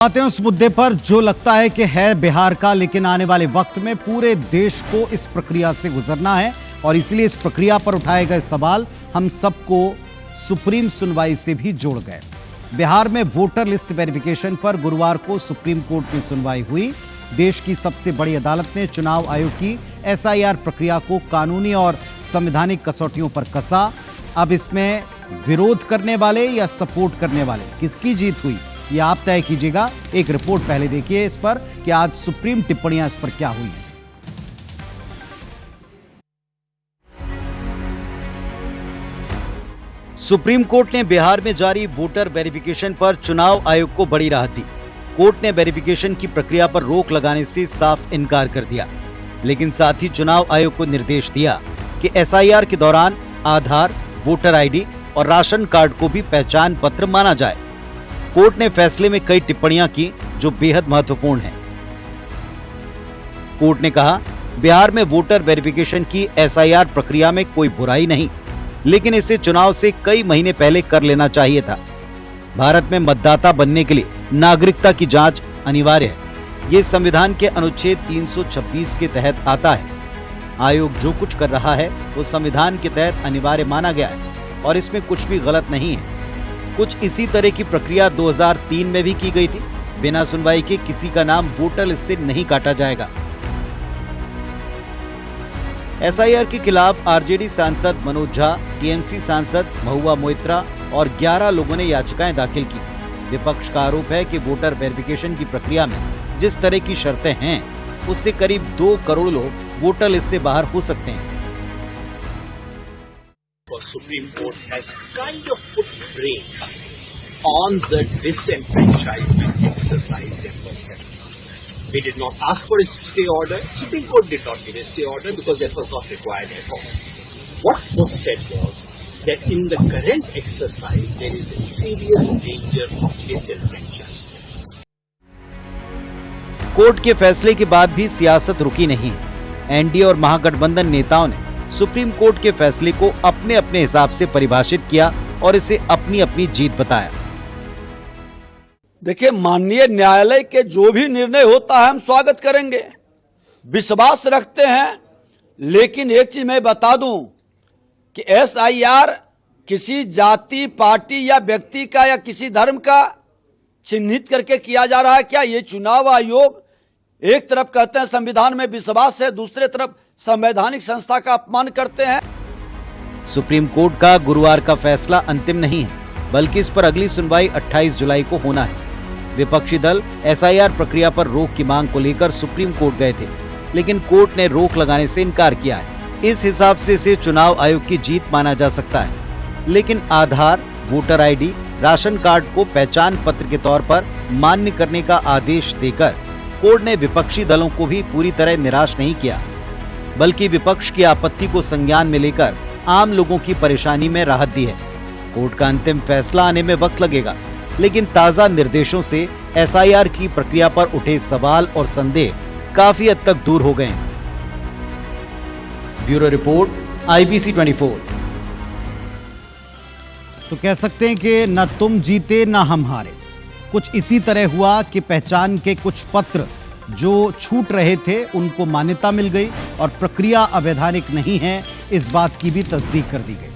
बातें उस मुद्दे पर जो लगता है कि है बिहार का, लेकिन आने वाले वक्त में पूरे देश को इस प्रक्रिया से गुजरना है और इसलिए इस प्रक्रिया पर उठाए गए सवाल हम सबको सुप्रीम सुनवाई से भी जोड़ गए। बिहार में वोटर लिस्ट वेरिफिकेशन पर गुरुवार को सुप्रीम कोर्ट में सुनवाई हुई। देश की सबसे बड़ी अदालत ने चुनाव आयोग की एसआईआर प्रक्रिया को कानूनी और संवैधानिक कसौटियों पर कसा। अब इसमें विरोध करने वाले या सपोर्ट करने वाले किसकी जीत हुई, ये आप तय कीजिएगा। एक रिपोर्ट पहले देखिए इस पर कि आज सुप्रीम टिप्पणियां इस पर क्या हुई हैं। सुप्रीम कोर्ट ने बिहार में जारी वोटर वेरिफिकेशन पर चुनाव आयोग को बड़ी राहत दी। कोर्ट ने वेरिफिकेशन की प्रक्रिया पर रोक लगाने से साफ इनकार कर दिया, लेकिन साथ ही चुनाव आयोग को निर्देश दिया कि एसआईआर के दौरान आधार, वोटर आईडी और राशन कार्ड को भी पहचान पत्र माना जाए। कोर्ट ने फैसले में कई टिप्पणियां की जो बेहद महत्वपूर्ण हैं। कोर्ट ने कहा, बिहार में वोटर वेरिफिकेशन की एसआईआर प्रक्रिया में कोई बुराई नहीं, लेकिन इसे चुनाव से कई महीने पहले कर लेना चाहिए था। भारत में मतदाता बनने के लिए नागरिकता की जांच अनिवार्य है। ये संविधान के अनुच्छेद 326 के तहत आता है। आयोग जो कुछ कर रहा है वो संविधान के तहत अनिवार्य माना गया है और इसमें कुछ भी गलत नहीं है। कुछ इसी तरह की प्रक्रिया 2003 में भी की गई थी। बिना सुनवाई के किसी का नाम वोटर लिस्ट से नहीं काटा जाएगा। एसआईआर के खिलाफ आरजेडी सांसद मनोज झा, टीएमसी सांसद महुआ मोइत्रा और 11 लोगों ने याचिकाएं दाखिल की। विपक्ष का आरोप है कि वोटर वेरिफिकेशन की प्रक्रिया में जिस तरह की शर्तें हैं, उससे करीब 2 करोड़ लोग वोटर लिस्ट से बाहर हो सकते हैं। Supreme Court has kind of put brakes on the disenfranchisement exercise that was happening. We did not ask for a stay order. Supreme Court did not give a stay order because that was not required at all. What was said was that in the current exercise there is a serious danger of disenfranchisement. Court के फैसले के बाद भी सियासत रुकी नहीं है। NDA और महागठबंधन नेताओं ने सुप्रीम कोर्ट के फैसले को अपने अपने हिसाब से परिभाषित किया और इसे अपनी अपनी जीत बताया। देखिए, माननीय न्यायालय के जो भी निर्णय होता है हम स्वागत करेंगे, विश्वास रखते हैं। लेकिन एक चीज मैं बता दूं कि एसआईआर किसी जाति, पार्टी या व्यक्ति का या किसी धर्म का चिन्हित करके किया जा रहा है क्या? ये चुनाव आयोग एक तरफ कहते हैं संविधान में विश्वास है, दूसरे तरफ संवैधानिक संस्था का अपमान करते हैं। सुप्रीम कोर्ट का गुरुवार का फैसला अंतिम नहीं है, बल्कि इस पर अगली सुनवाई 28 जुलाई को होना है। विपक्षी दल एसआईआर प्रक्रिया पर रोक की मांग को लेकर सुप्रीम कोर्ट गए थे, लेकिन कोर्ट ने रोक लगाने से इनकार किया है। इस हिसाब से इसे चुनाव आयोग की जीत माना जा सकता है, लेकिन आधार, वोटर आईडी, राशन कार्ड को पहचान पत्र के तौर पर मान्य करने का आदेश देकर कोर्ट ने विपक्षी दलों को भी पूरी तरह निराश नहीं किया, बल्कि विपक्ष की आपत्ति को संज्ञान में लेकर आम लोगों की परेशानी में राहत दी है। कोर्ट का अंतिम फैसला आने में वक्त लगेगा, लेकिन ताजा निर्देशों से एसआईआर की प्रक्रिया पर उठे सवाल और संदेह काफी हद तक दूर हो गए हैं। Bureau report, IBC 24। तो कह सकते हैं कि न तुम जीते न हम हारे। कुछ इसी तरह हुआ कि पहचान के कुछ पत्र जो छूट रहे थे उनको मान्यता मिल गई और प्रक्रिया अवैधानिक नहीं है, इस बात की भी तस्दीक कर दी गई।